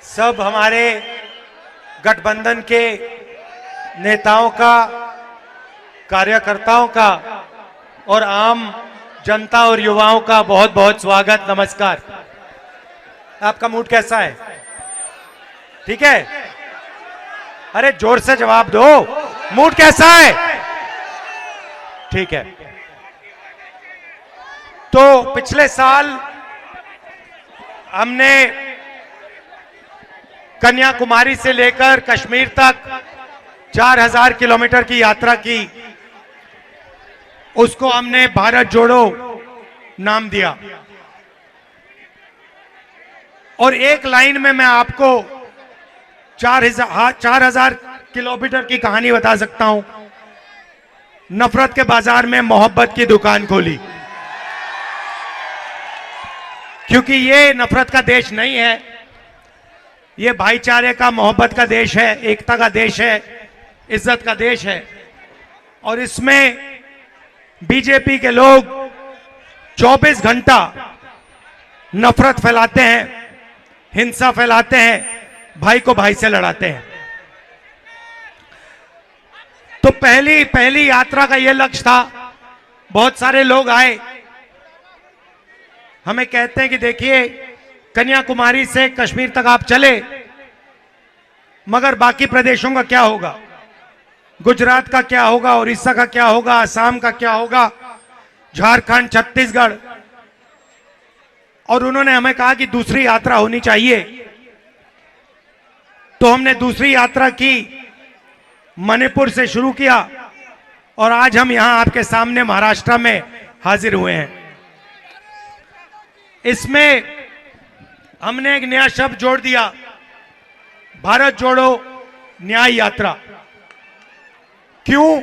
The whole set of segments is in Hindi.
सब हमारे गठबंधन के नेताओं का, कार्यकर्ताओं का और आम जनता और युवाओं का बहुत बहुत स्वागत, नमस्कार। आपका मूड कैसा है? ठीक है? अरे जोर से जवाब दो, मूड कैसा है? ठीक है। तो पिछले साल हमने कन्याकुमारी से लेकर कश्मीर तक 4000 किलोमीटर की यात्रा की। उसको हमने भारत जोड़ो नाम दिया। और एक लाइन में मैं आपको 4000 किलोमीटर की कहानी बता सकता हूं। नफरत के बाजार में मोहब्बत की दुकान खोली, क्योंकि ये नफरत का देश नहीं है, ये भाईचारे का, मोहब्बत का देश है, एकता का देश है, इज्जत का देश है। और इसमें बीजेपी के लोग 24 घंटा नफरत फैलाते हैं, हिंसा फैलाते हैं, भाई को भाई से लड़ाते हैं। तो पहली यात्रा का यह लक्ष्य था। बहुत सारे लोग आए, हमें कहते हैं कि देखिए कन्याकुमारी से कश्मीर तक आप चले, मगर बाकी प्रदेशों का क्या होगा? गुजरात का क्या होगा? उड़ीसा का क्या होगा? असम का क्या होगा? झारखंड, छत्तीसगढ़। और उन्होंने हमें कहा कि दूसरी यात्रा होनी चाहिए। तो हमने दूसरी यात्रा की, मणिपुर से शुरू किया और आज हम यहां आपके सामने महाराष्ट्र में हाजिर हुए हैं। इसमें हमने एक नया शब्द जोड़ दिया, भारत जोड़ो न्याय यात्रा। क्यों?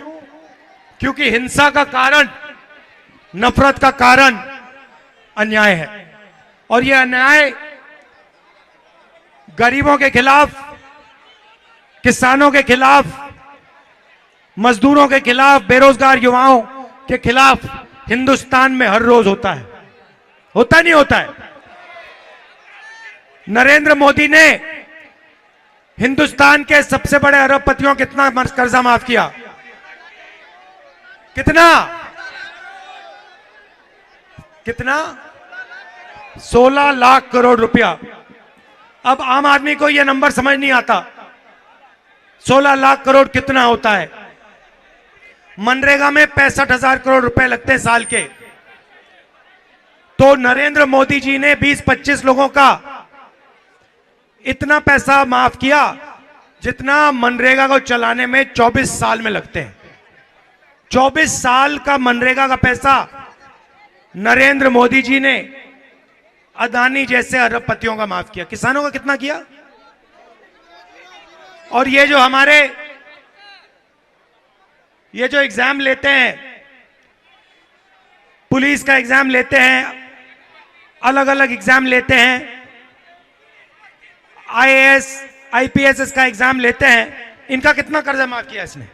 क्योंकि हिंसा का कारण, नफरत का कारण अन्याय है। और यह अन्याय गरीबों के खिलाफ, किसानों के खिलाफ, मजदूरों के खिलाफ, बेरोजगार युवाओं के खिलाफ हिंदुस्तान में हर रोज होता है। होता नहीं होता है? नरेंद्र मोदी ने हिंदुस्तान के सबसे बड़े अरबपतियों कितना कर्जा माफ किया? कितना? 16 लाख करोड़ रुपया। अब आम आदमी को यह नंबर समझ नहीं आता। 16 लाख करोड़ कितना होता है? मनरेगा में 65,000 करोड़ रुपए लगते हैं साल के। तो नरेंद्र मोदी जी ने 20-25 लोगों का इतना पैसा माफ किया जितना मनरेगा को चलाने में 24 साल में लगते हैं। 24 साल का मनरेगा का पैसा नरेंद्र मोदी जी ने अदानी जैसे अरबपतियों का माफ किया। किसानों का कितना किया? और ये जो हमारे एग्जाम लेते हैं, पुलिस का एग्जाम लेते हैं, अलग अलग एग्जाम लेते हैं, आईएएस आईपीएस का एग्जाम लेते हैं, इनका कितना कर्जा माफ किया इसने?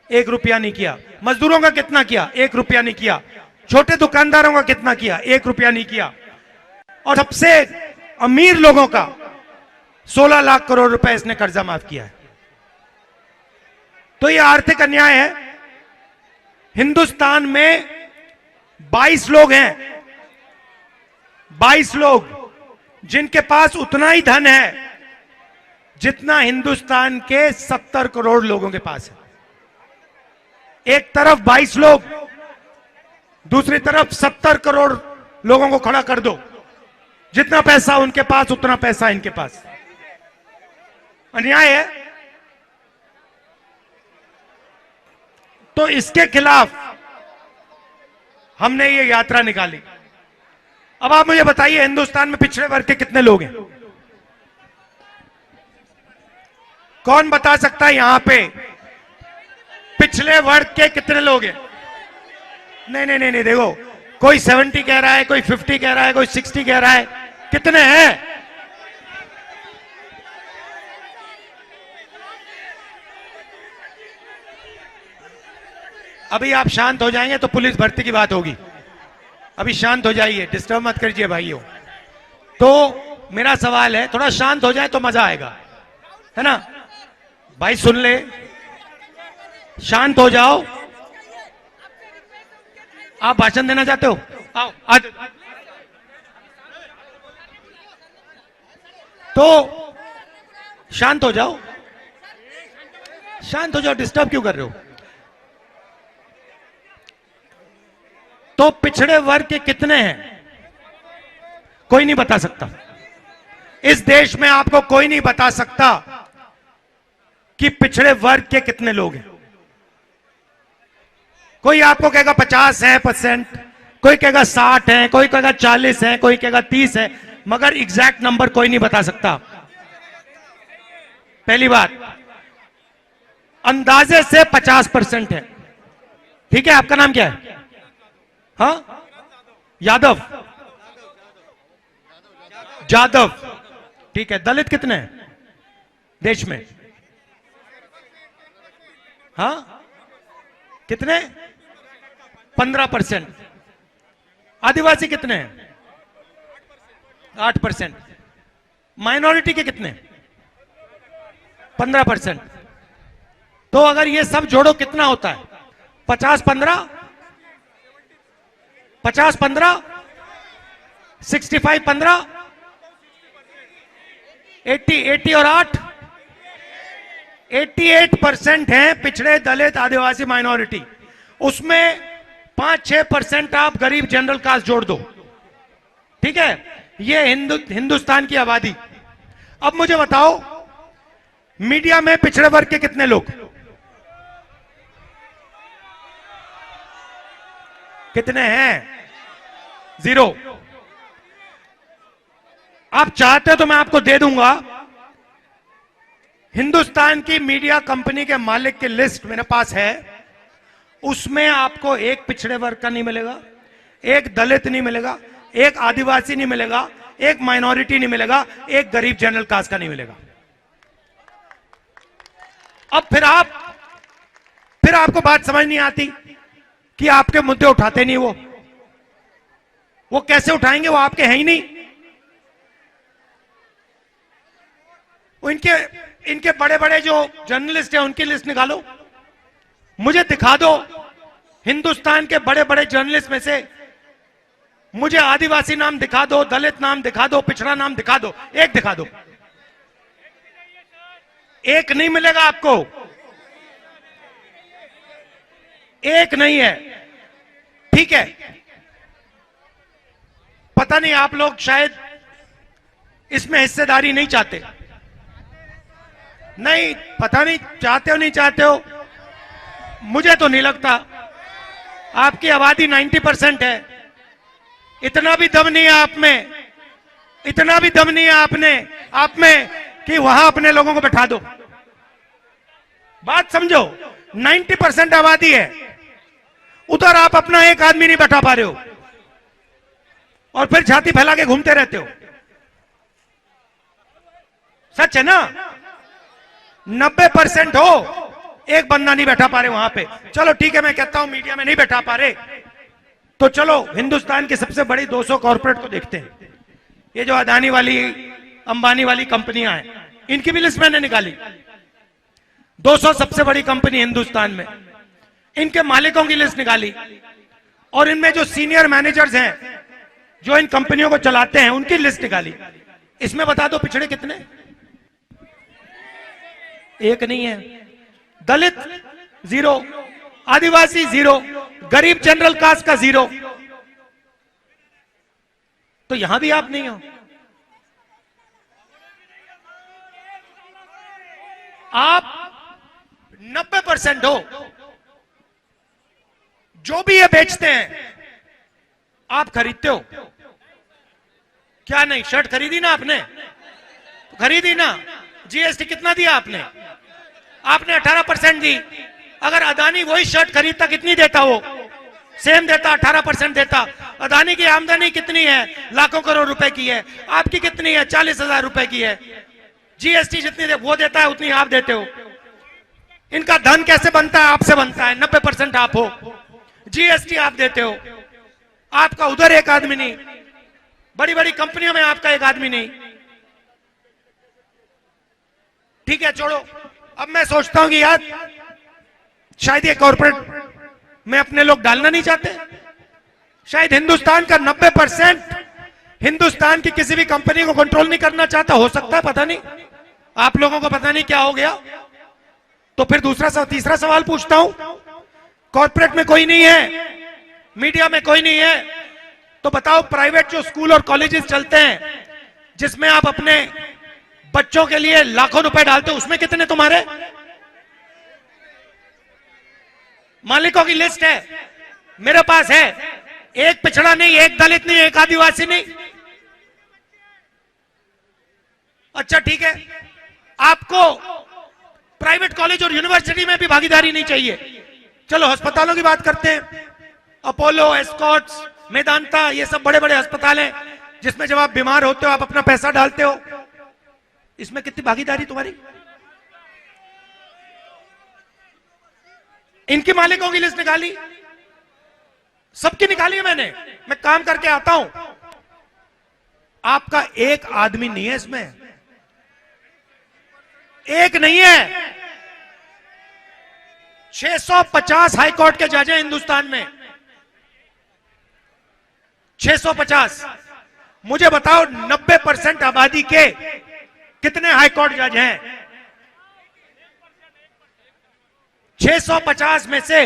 1 रुपया नहीं किया। मजदूरों का कितना किया? 1 रुपया नहीं किया। छोटे दुकानदारों का कितना किया? 1 रुपया नहीं किया। और सबसे अमीर लोगों का 16 लाख करोड़ रुपए इसने कर्जा माफ किया है। तो यह आर्थिक अन्याय है। हिंदुस्तान में 22 लोग हैं, 22 लोग जिनके पास उतना ही धन है जितना हिंदुस्तान के 70 करोड़ लोगों के पास है। एक तरफ 22 लोग, दूसरी तरफ 70 करोड़ लोगों को खड़ा कर दो। जितना पैसा उनके पास, उतना पैसा इनके पास। अन्याय है। तो इसके खिलाफ हमने ये यात्रा निकाली। अब आप मुझे बताइए, हिंदुस्तान में पिछड़े वर्ग के कितने लोग हैं? कौन बता सकता है यहां पे पिछले वर्ग के कितने लोग हैं? नहीं, देखो, कोई 70 कह रहा है, कोई 50 कह रहा है, कोई 60 कह रहा है। कितने हैं? अभी आप शांत हो जाएंगे तो पुलिस भर्ती की बात होगी। अभी शांत हो जाइए, डिस्टर्ब मत करिए भाइयों। तो मेरा सवाल है, थोड़ा शांत हो जाए तो मजा आएगा, है ना भाई? सुन ले, शांत हो जाओ। आप भाषण देना चाहते हो? आओ आज। तो शांत हो जाओ, शांत हो जाओ, डिस्टर्ब क्यों कर रहे हो? तो पिछड़े वर्ग के कितने हैं? कोई नहीं बता सकता। इस देश में आपको कोई नहीं बता सकता कि पिछड़े वर्ग के कितने लोग हैं। कोई आपको कहेगा 50%, कोई कहेगा 60 है, कोई कहेगा 40 है, कोई कहेगा 30 है, मगर एग्जैक्ट नंबर कोई नहीं बता सकता। पहली बात, अंदाजे से 50% है। ठीक है, आपका नाम क्या है? हाँ, यादव, जादव। ठीक है, दलित कितने हैं देश में? हाँ, कितने? 15%। आदिवासी कितने हैं? 8%। माइनॉरिटी के कितने? 15%। तो अगर ये सब जोड़ो कितना होता है? 50-15, 50-15, 65-15, 80 और 8, 88% है पिछड़े, दलित, आदिवासी, माइनॉरिटी। उसमें 5-6% आप गरीब जनरल कास्ट जोड़ दो। ठीक है, ये हिंदुस्तान की आबादी। अब मुझे बताओ, मीडिया में पिछड़े वर्ग के कितने लोग? कितने हैं? 0। आप चाहते हो तो मैं आपको दे दूंगा। हिंदुस्तान की मीडिया कंपनी के मालिक की लिस्ट मेरे पास है। उसमें आपको एक पिछड़े वर्ग का नहीं मिलेगा, एक दलित नहीं मिलेगा, एक आदिवासी नहीं मिलेगा, एक माइनॉरिटी नहीं मिलेगा, एक गरीब जनरल कास्ट का नहीं मिलेगा। अब फिर आपको बात समझ नहीं आती कि आपके मुद्दे उठाते नहीं वो कैसे उठाएंगे? वो आपके हैं ही नहीं। इनके बड़े बड़े जो जर्नलिस्ट हैं उनकी लिस्ट निकालो, मुझे दिखा दो हिंदुस्तान के बड़े बड़े जर्नलिस्ट में से। मुझे आदिवासी नाम दिखा दो, दलित नाम दिखा दो, पिछड़ा नाम दिखा दो, एक दिखा दो। एक नहीं मिलेगा आपको, एक नहीं है। ठीक है, पता नहीं आप लोग शायद इसमें हिस्सेदारी नहीं चाहते। नहीं, पता नहीं चाहते हो नहीं चाहते हो, मुझे तो नहीं लगता। आपकी आबादी 90% है। इतना भी दम नहीं है आप में, इतना भी दम नहीं है आप में कि वहां अपने लोगों को बैठा दो। बात समझो, 90% आबादी है, उधर आप अपना एक आदमी नहीं बैठा पा रहे हो और फिर छाती फैला के घूमते रहते हो। सच है ना? 90% हो, एक बंदा नहीं बैठा पा रहे वहां पे। चलो ठीक है, मैं कहता हूं मीडिया में नहीं बैठा पा रहे, तो चलो हिंदुस्तान की सबसे बड़ी 200 कॉर्पोरेट को देखते हैं। ये जो अदानी वाली, अंबानी वाली कंपनियां हैं, इनकी भी लिस्ट मैंने निकाली। 200 सबसे बड़ी कंपनी हिंदुस्तान में, इनके मालिकों की लिस्ट निकाली, और इनमें जो सीनियर मैनेजर्स हैं जो इन कंपनियों को चलाते हैं उनकी लिस्ट निकाली। इसमें बता दो पिछड़े कितने? एक नहीं है। दलित 0, आदिवासी 0, गरीब जनरल कास्ट का 0। तो यहां भी आप नहीं हो। आप 90% हो। जो भी ये बेचते हैं आप खरीदते हो क्या? नहीं, शर्ट खरीदी ना आपने? तो खरीदी ना। जीएसटी कितना दिया आपने? आपने 18% दी। अगर अदानी वही शर्ट खरीदता कितनी देता? वो सेम देता, 18% देता। अदानी की आमदनी कितनी है? लाखों करोड़ रुपए की है। आपकी कितनी है? 40,000 रुपए की है। जीएसटी जितनी वो देता है उतनी आप देते हो। इनका धन कैसे बनता है? आपसे बनता है। 90% आप हो, जीएसटी आप देते हो। आपका उधर एक आदमी नहीं, बड़ी बड़ी कंपनियों में आपका एक आदमी नहीं, ठीक है छोड़ो। अब मैं सोचता हूं कि यार शायद ये कॉर्पोरेट में अपने लोग डालना नहीं चाहते, शायद हिंदुस्तान का 90% हिंदुस्तान की किसी भी कंपनी को कंट्रोल नहीं करना चाहता, हो सकता है, पता नहीं। आप लोगों को पता नहीं क्या हो गया। तो फिर तीसरा सवाल पूछता हूं, कॉर्पोरेट में कोई नहीं है, मीडिया में कोई नहीं है, तो बताओ प्राइवेट जो स्कूल और कॉलेजेस चलते हैं जिसमें आप अपने बच्चों के लिए लाखों रुपए डालते हो, उसमें कितने तुम्हारे मालिकों की लिस्ट है? मेरे पास है। एक पिछड़ा नहीं, एक दलित नहीं, एक आदिवासी नहीं। अच्छा ठीक है, आपको प्राइवेट कॉलेज और यूनिवर्सिटी में भी भागीदारी नहीं चाहिए। चलो अस्पतालों की बात करते हैं। अपोलो, एस्कॉट्स, मेदांता, ये सब बड़े बड़े अस्पताल हैं जिसमें जब आप बीमार होते हो आप अपना पैसा डालते हो। इसमें कितनी भागीदारी तुम्हारी? इनकी मालिकों की लिस्ट निकाली, सबकी निकाली है मैंने। मैं काम करके आता हूं, आपका एक आदमी नहीं है इसमें, एक नहीं है। 650 हाईकोर्ट के जज हैं हिंदुस्तान में, 650। मुझे बताओ 90% आबादी के कितने हाईकोर्ट जज हैं? 650 में से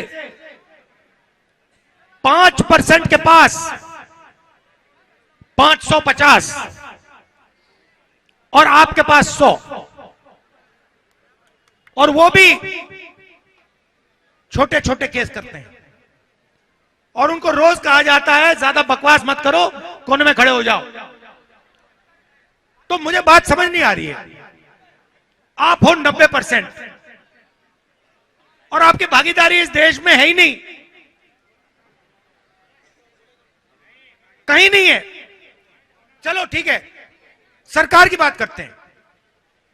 5% के पास 550 और आपके पास 100, और वो भी छोटे छोटे केस करते हैं। और उनको रोज कहा जाता है ज्यादा बकवास मत करो, कोने में खड़े हो जाओ। तो मुझे बात समझ नहीं आ रही है। आप हो 90% और आपकी भागीदारी इस देश में है ही नहीं, कहीं नहीं है। चलो ठीक है, सरकार की बात करते हैं,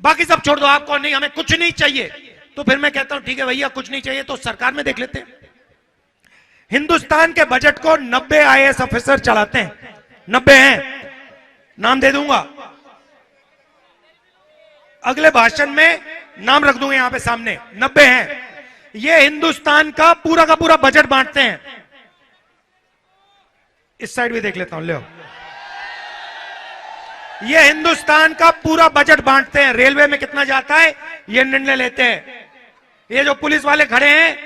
बाकी सब छोड़ दो। आपको नहीं, हमें कुछ नहीं चाहिए, तो फिर मैं कहता हूं ठीक है भैया कुछ नहीं चाहिए तो सरकार में देख लेते हैं। हिंदुस्तान के बजट को 90 आईएएस ऑफिसर चलाते हैं, 90 हैं, नाम दे दूंगा, अगले भाषण में नाम रख दूंगा यहां पे सामने। 90 हैं, ये हिंदुस्तान का पूरा बजट बांटते हैं। इस साइड भी देख लेता हूं, ले ये हिंदुस्तान का पूरा बजट बांटते हैं। रेलवे में कितना जाता है ये निर्णय लेते हैं। ये जो पुलिस वाले खड़े हैं,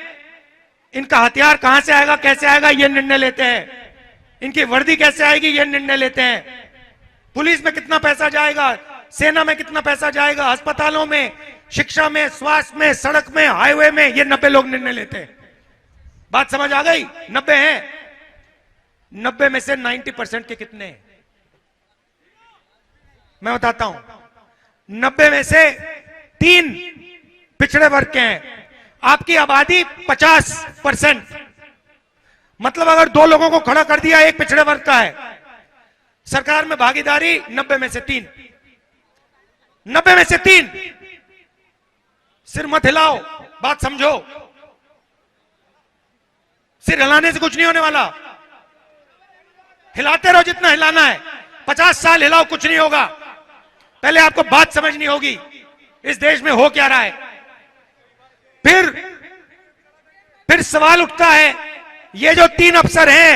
इनका हथियार कहां से आएगा, कैसे आएगा, ये निर्णय लेते हैं। इनकी वर्दी कैसे आएगी, ये निर्णय लेते हैं। पुलिस में कितना पैसा जाएगा, सेना में कितना पैसा जाएगा, अस्पतालों में, शिक्षा में, स्वास्थ्य में, सड़क में, हाईवे में, ये 90 लोग निर्णय लेते हैं। बात समझ आ गई? 90 हैं। 90 में से 90% के कितने हैं? मैं बताता हूं। 90 में से 3 पिछड़े वर्ग के हैं। आपकी आबादी 50%, मतलब अगर 2 लोगों को खड़ा कर दिया, एक पिछड़े वर्ग का है। सरकार में भागीदारी 90 में से 3, 90 में से 3। सिर मत हिलाओ, बात समझो। सिर हिलाने से कुछ नहीं होने वाला, हिलाते रहो जितना हिलाना है। 50 साल हिलाओ, कुछ नहीं होगा। पहले आपको बात समझनी होगी इस देश में हो क्या रहा है। फिर सवाल उठता है, ये जो 3 अफसर हैं,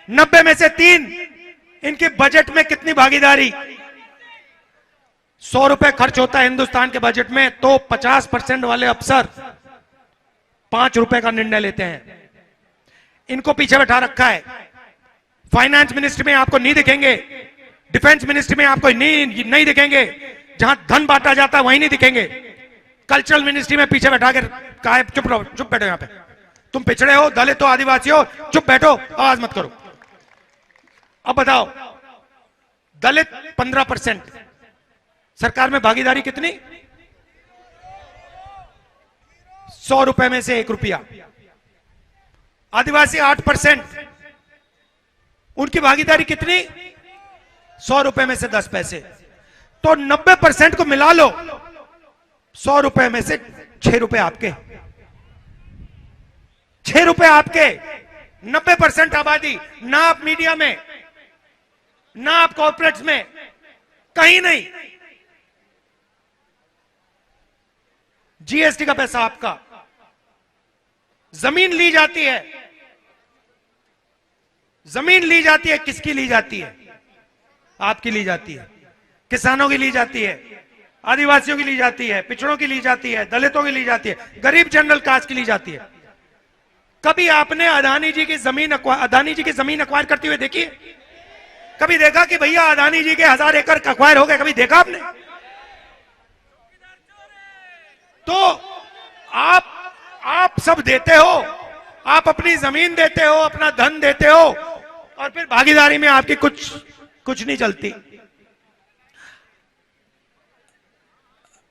90 में से 3, इनके बजट में कितनी भागीदारी? 100 रुपए खर्च होता है हिंदुस्तान के बजट में, तो 50% वाले अफसर 5 रुपए का निर्णय लेते हैं। इनको पीछे बैठा रखा है। फाइनेंस मिनिस्ट्री में आपको नहीं दिखेंगे, डिफेंस मिनिस्ट्री में आपको नहीं दिखेंगे, जहां धन बांटा जाता है वहीं नहीं दिखेंगे। कल्चरल मिनिस्ट्री में पीछे बैठा के कहा है चुप रहो, चुप बैठो, यहां पे तुम पिछड़े हो, दलित हो, आदिवासी हो, चुप बैठो, आवाज मत करो। अब बताओ, दलित 15%, सरकार में भागीदारी कितनी? 100 रुपए में से 1 रुपया। आदिवासी 8%, उनकी भागीदारी कितनी? 100 रुपए में से 10 पैसे। तो 90% को मिला लो, 100 रुपए में से 6 रुपए आपके, 6 रुपए आपके। 90% आबादी, ना आप मीडिया में, ना आप कॉर्पोरेट्स में, कहीं नहीं। जीएसटी का पैसा आपका। जमीन ली जाती है, जमीन ली जाती है, किसकी ली जाती है? आपकी ली जाती है, किसानों की ली जाती है, आदिवासियों की ली जाती है, पिछड़ों की ली जाती है, दलितों की ली जाती है, गरीब जनरल कास्ट की ली जाती है। कभी आपने अदानी जी की जमीन अक्वायर करते हुए देखी? कभी देखा कि भैया अदानी जी के 1000 एकड़ अक्वायर हो गए? कभी देखा आपने? तो आप सब देते हो, आप अपनी जमीन देते हो, अपना धन देते हो, और फिर भागीदारी में आपकी कुछ नहीं चलती।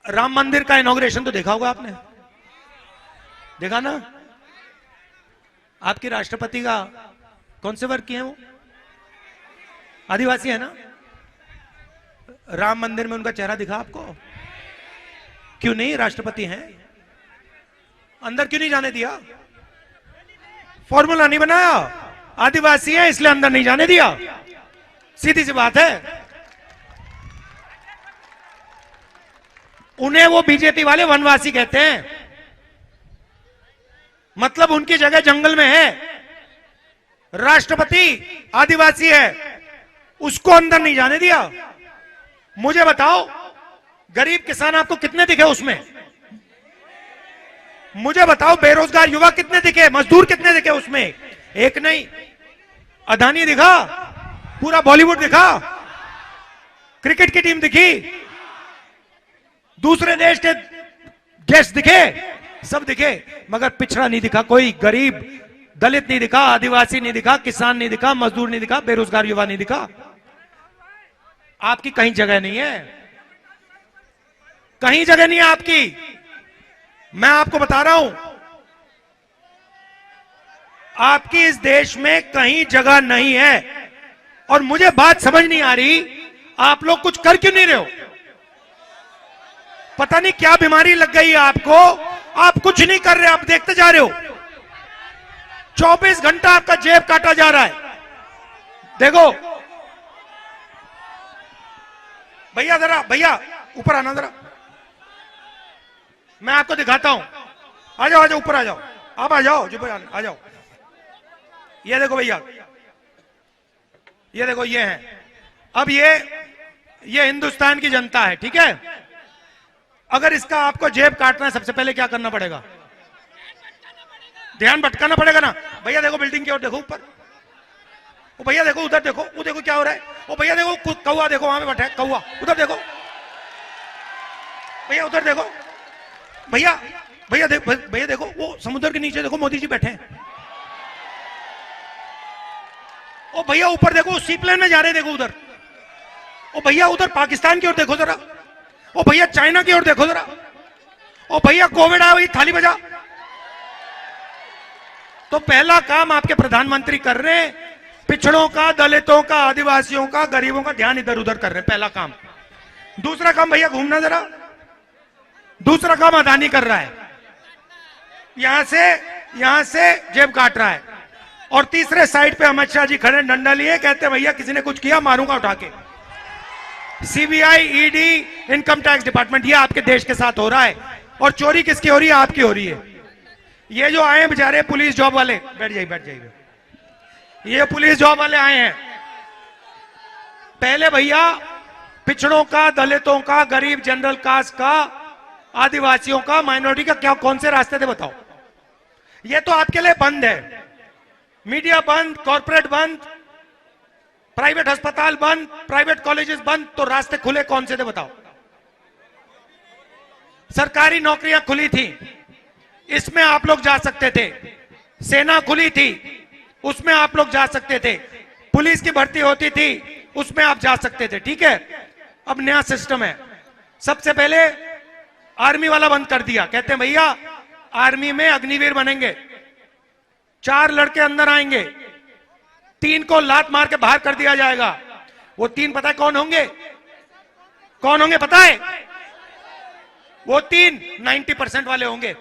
राम मंदिर का इनॉग्रेशन तो देखा होगा आपने, देखा ना? आपके राष्ट्रपति का कौन से वर्ग के हैं वो? आदिवासी है ना? राम मंदिर में उनका चेहरा दिखा आपको? क्यों नहीं? राष्ट्रपति हैं, अंदर क्यों नहीं जाने दिया? फॉर्मूला नहीं बनाया, आदिवासी है इसलिए अंदर नहीं जाने दिया, सीधी सी बात है। उन्हें वो बीजेपी वाले वनवासी कहते हैं, मतलब उनकी जगह जंगल में है। राष्ट्रपति आदिवासी है, उसको अंदर नहीं जाने दिया। मुझे बताओ, गरीब किसान आपको कितने दिखे उसमें? मुझे बताओ, बेरोजगार युवा कितने दिखे, मजदूर कितने दिखे उसमें? एक नहीं। अदानी दिखा, पूरा बॉलीवुड दिखा, क्रिकेट की टीम दिखी, दूसरे देश के गेस्ट दिखे, सब दिखे, मगर पिछड़ा नहीं दिखा कोई। गरीब दलित नहीं दिखा, आदिवासी नहीं दिखा, किसान नहीं दिखा, मजदूर नहीं दिखा, बेरोजगार युवा नहीं दिखा। आपकी कहीं जगह नहीं है, कहीं जगह नहीं है आपकी। मैं आपको बता रहा हूं, आपकी इस देश में कहीं जगह नहीं है। और मुझे बात समझ नहीं आ रही, आप लोग कुछ कर क्यों नहीं रहे हो? पता नहीं क्या बीमारी लग गई है आपको, आप कुछ नहीं कर रहे, आप देखते जा रहे हो। 24 घंटा आपका जेब काटा जा रहा है। देखो भैया, जरा भैया ऊपर आना जरा, मैं आपको दिखाता हूं। आ जाओ, आ जाओ, ऊपर आ जाओ, आप आ जाओ, जो आ जाओ। ये देखो भैया, ये देखो, ये है। अब ये हिंदुस्तान की जनता है, ठीक है? अगर इसका आपको जेब काटना है, सबसे पहले क्या करना पड़ेगा? ध्यान भटकाना पड़ेगा ना। भैया देखो बिल्डिंग की ओर देखो, ऊपर। ओ भैया देखो उधर, देखो वो, देखो क्या हो रहा है। ओ भैया देखो कौवा, देखो वहां पे बैठा है कौवा, उधर देखो भैया, उधर देखो भैया, भैया देखो, भैया देखो वो समुद्र के नीचे देखो मोदी जी बैठे हैं। ओ भैया ऊपर देखो, सी प्लेन में जा रहे हैं, देखो उधर। ओ भैया उधर पाकिस्तान की ओर देखो जरा। ओ भैया चाइना की ओर देखो जरा। ओ भैया कोविड आया, वही थाली बजा। तो पहला काम आपके प्रधानमंत्री कर रहे हैं, पिछड़ों का, दलितों का, आदिवासियों का, गरीबों का ध्यान इधर उधर कर रहे हैं, पहला काम। दूसरा काम भैया घूमना जरा। दूसरा काम अदानी कर रहा है, यहां से जेब काट रहा है। और तीसरे साइड पे अमित शाह जी खड़े डंडा लिए, कहते हैं भैया किसी ने कुछ किया मारूंगा उठा के। CBI, ED, income tax department, ये आपके देश के साथ हो रहा है। और चोरी किसकी हो रही है? आपकी हो रही है। ये जो आए बेचारे पुलिस जॉब वाले, बैठ जाइए बैठ जाइए, ये पुलिस जॉब वाले आए हैं। पहले भैया पिछड़ों का, दलितों का, गरीब जनरल कास्ट का, आदिवासियों का, माइनॉरिटी का क्या कौन से रास्ते थे बताओ? ये तो आपके लिए बंद है। मीडिया बंद, कॉर्पोरेट बंद, प्राइवेट अस्पताल बंद, प्राइवेट कॉलेजेस बंद, तो रास्ते खुले कौन से थे बताओ? सरकारी नौकरियां खुली थी, इसमें आप लोग जा सकते थे। सेना खुली थी, उसमें आप लोग जा सकते थे। पुलिस की भर्ती होती थी, उसमें आप जा सकते थे, ठीक है? अब नया सिस्टम है। सबसे पहले आर्मी वाला बंद कर दिया, कहते हैं भैया आर्मी में अग्निवीर बनेंगे, 4 लड़के अंदर आएंगे, 3 को लात मार के बाहर कर दिया जाएगा। वो 3 पता है कौन होंगे? कौन होंगे पता है? वो 3 90% वाले होंगे,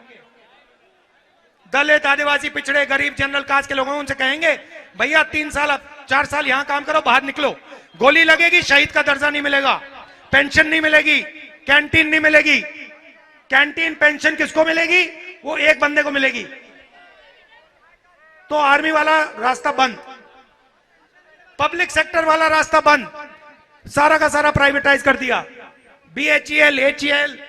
दलित, आदिवासी, पिछड़े, गरीब, जनरल कास्ट के लोग होंगे। उनसे कहेंगे भैया 3 साल 4 साल यहां काम करो, बाहर निकलो। गोली लगेगी, शहीद का दर्जा नहीं मिलेगा, पेंशन नहीं मिलेगी, कैंटीन नहीं मिलेगी, कैंटीन पेंशन किसको मिलेगी? वो एक बंदे को मिलेगी। तो आर्मी वाला रास्ता बंद, पब्लिक सेक्टर वाला रास्ता बंद, सारा का सारा प्राइवेटाइज कर दिया। बीएचईएल, एचईएल,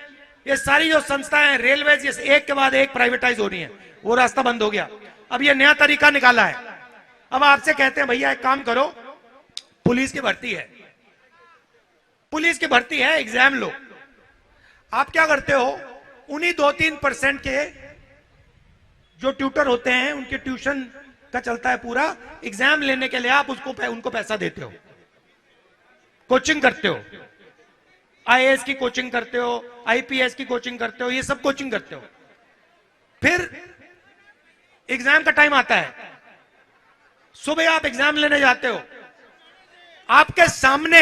ये सारी जो संस्थाएं हैं, रेलवे, ये एक के बाद एक प्राइवेटाइज हो रही हैं, वो रास्ता बंद हो गया। अब ये नया तरीका निकाला है। अब आपसे कहते हैं भैया एक काम करो, पुलिस की भर्ती है, पुलिस की भर्ती है, एग्जाम लो। आप क्या करते हो? उन्हीं 2-3% के जो ट्यूटर होते हैं, उनके ट्यूशन का चलता है पूरा, एग्जाम लेने के लिए आप उनको पैसा देते हो, कोचिंग करते हो, आईएएस की कोचिंग करते हो, आईपीएस की कोचिंग करते हो, ये सब कोचिंग करते हो। फिर एग्जाम का टाइम आता है, सुबह आप एग्जाम लेने जाते हो, आपके सामने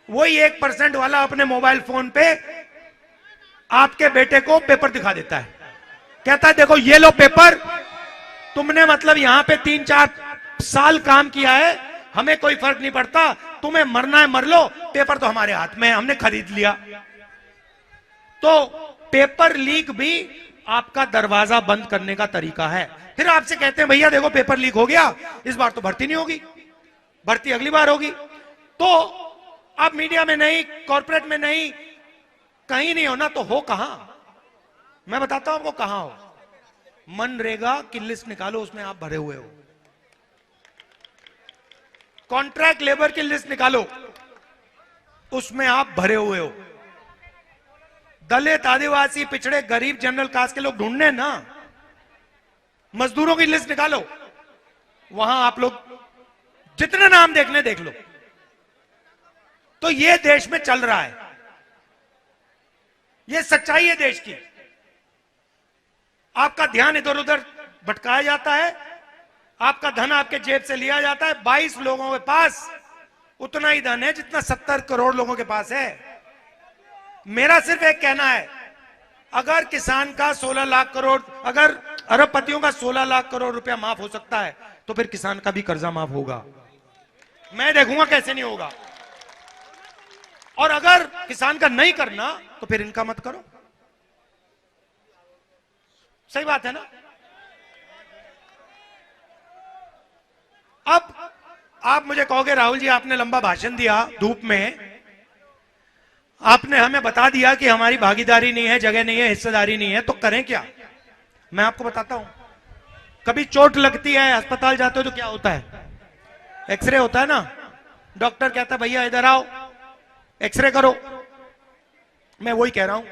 वही 1% वाला अपने मोबाइल फोन पे आपके बेटे को पेपर दिखा देता है, कहता है देखो ये लो पेपर, तुमने मतलब यहां पे 3-4 साल काम किया है, हमें कोई फर्क नहीं पड़ता, तुम्हें मरना है मर लो, पेपर तो हमारे हाथ में है, हमने खरीद लिया। तो पेपर लीक भी आपका दरवाजा बंद करने का तरीका है। फिर आपसे कहते हैं भैया देखो पेपर लीक हो गया, इस बार तो भर्ती नहीं होगी, भर्ती अगली बार होगी। तो आप मीडिया में नहीं, कॉर्पोरेट में नहीं, कहीं नहीं हो ना, तो हो कहां? मैं बताता हूं आपको कहां हो। मनरेगा की लिस्ट निकालो, उसमें आप भरे हुए हो। कॉन्ट्रैक्ट लेबर की लिस्ट निकालो, उसमें आप भरे हुए हो। दलित, आदिवासी, पिछड़े, गरीब, जनरल कास्ट के लोग ढूंढने ना, मजदूरों की लिस्ट निकालो, वहां आप लोग जितने नाम देखने देख लो। तो ये देश में चल रहा है, ये सच्चाई है देश की। आपका ध्यान इधर उधर भटकाया जाता है, आपका धन आपके जेब से लिया जाता है। 22 लोगों के पास उतना ही धन है जितना 70 करोड़ लोगों के पास है। मेरा सिर्फ एक कहना है, अगर किसान का 16 लाख करोड़, अगर अरबपतियों का 16 लाख करोड़ रुपया माफ हो सकता है, तो फिर किसान का भी कर्जा माफ होगा। मैं देखूंगा कैसे नहीं होगा। और अगर किसान का नहीं करना, तो फिर इनका मत करो। सही बात है ना? अब आप मुझे कहोगे राहुल जी आपने लंबा भाषण दिया धूप में, आपने हमें बता दिया कि हमारी भागीदारी नहीं है, जगह नहीं है, हिस्सेदारी नहीं है, तो करें क्या? मैं आपको बताता हूं। कभी चोट लगती है, अस्पताल जाते हो तो क्या होता है? एक्सरे होता है ना। डॉक्टर कहता है भैया इधर आओ, एक्सरे करो। मैं वही कह रहा हूं,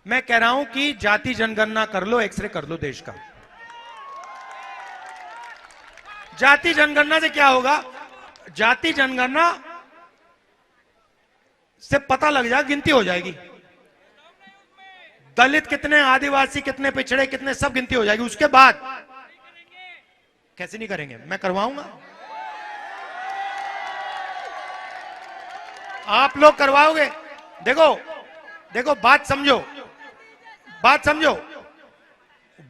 मैं कह रहा हूं कि जाति जनगणना कर लो, एक्सरे कर लो देश का। जाति जनगणना से क्या होगा? जाति जनगणना से पता लग जाएगा, गिनती हो जाएगी, दलित कितने, आदिवासी कितने, पिछड़े कितने, सब गिनती हो जाएगी। उसके बाद कैसे नहीं करेंगे? मैं करवाऊंगा, आप लोग करवाओगे। देखो देखो, बात समझो, बात समझो।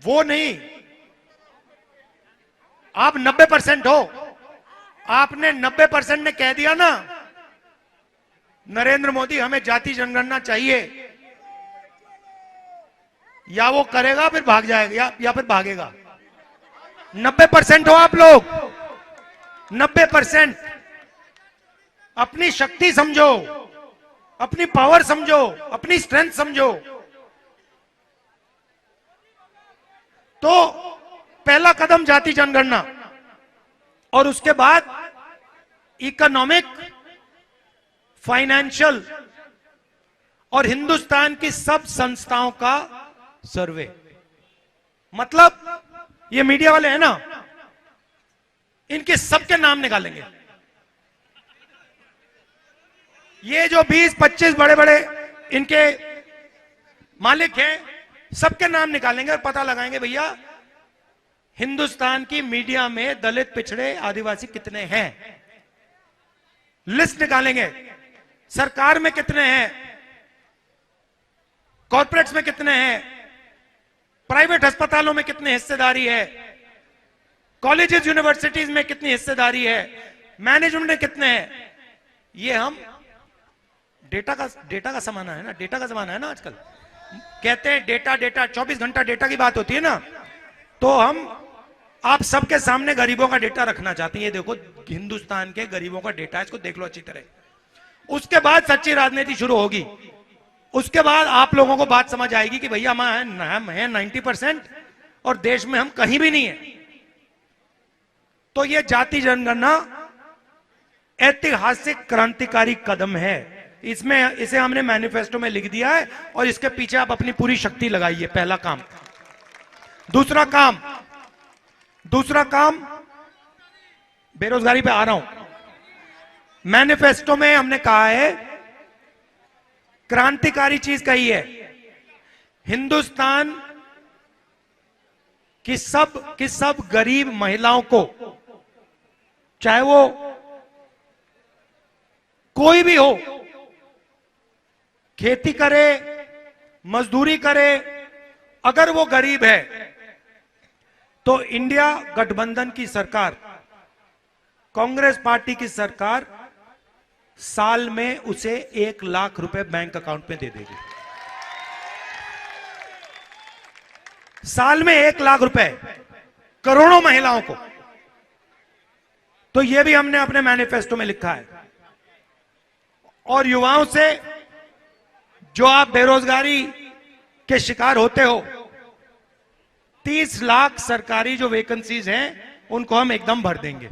वो नहीं, आप 90% हो, आपने 90% ने कह दिया ना नरेंद्र मोदी हमें जाति जनगणना चाहिए, या वो करेगा फिर भाग जाएगा, या फिर भागेगा। 90% हो आप लोग, 90%। अपनी शक्ति समझो, अपनी पावर समझो, अपनी स्ट्रेंथ समझो। तो पहला कदम जाति जनगणना, और उसके बाद इकोनॉमिक, फाइनेंशियल और हिंदुस्तान की सब संस्थाओं का सर्वे। मतलब ये मीडिया वाले हैं ना, इनके सबके नाम निकालेंगे। ये जो 20-25 बड़े बड़े इनके मालिक हैं, सबके नाम निकालेंगे और पता लगाएंगे भैया हिंदुस्तान की मीडिया में दलित, पिछड़े, आदिवासी कितने हैं, लिस्ट निकालेंगे। सरकार में कितने हैं, कॉर्पोरेट्स में कितने हैं, प्राइवेट अस्पतालों में कितनी हिस्सेदारी है, कॉलेजेस यूनिवर्सिटीज में कितनी हिस्सेदारी है, मैनेजमेंट में कितने हैं। ये हम डेटा का जमाना है ना, डेटा का जमाना है ना आजकल। कहते हैं डेटा डेटा, 24 घंटा डेटा की बात होती है ना, तो हम आप सबके सामने गरीबों का डेटा रखना चाहते हैं। ये देखो हिंदुस्तान के गरीबों का डेटा, इसको देख लो अच्छी तरह। उसके बाद सच्ची राजनीति शुरू होगी। उसके बाद आप लोगों को बात समझ आएगी कि भैया हम हैं 90% और देश में हम कहीं भी नहीं है। तो ये जाति जनगणना ऐतिहासिक क्रांतिकारी कदम है। इसमें इसे हमने मैनिफेस्टो में लिख दिया है और इसके पीछे आप अपनी पूरी शक्ति लगाइए। पहला काम। दूसरा काम बेरोजगारी पे आ रहा हूं। मैनिफेस्टो में हमने कहा है, क्रांतिकारी चीज कही है, हिंदुस्तान की सब गरीब महिलाओं को, चाहे वो कोई भी हो, खेती करे, मजदूरी करे, अगर वो गरीब है तो इंडिया गठबंधन की सरकार, कांग्रेस पार्टी की सरकार साल में उसे 1 लाख रुपए बैंक अकाउंट में दे देगी। साल में 1 लाख रुपए करोड़ों महिलाओं को। तो यह भी हमने अपने मैनिफेस्टो में लिखा है। और युवाओं से, जो आप बेरोजगारी के शिकार होते हो, 30 लाख सरकारी जो वैकेंसीज हैं उनको हम एकदम भर देंगे।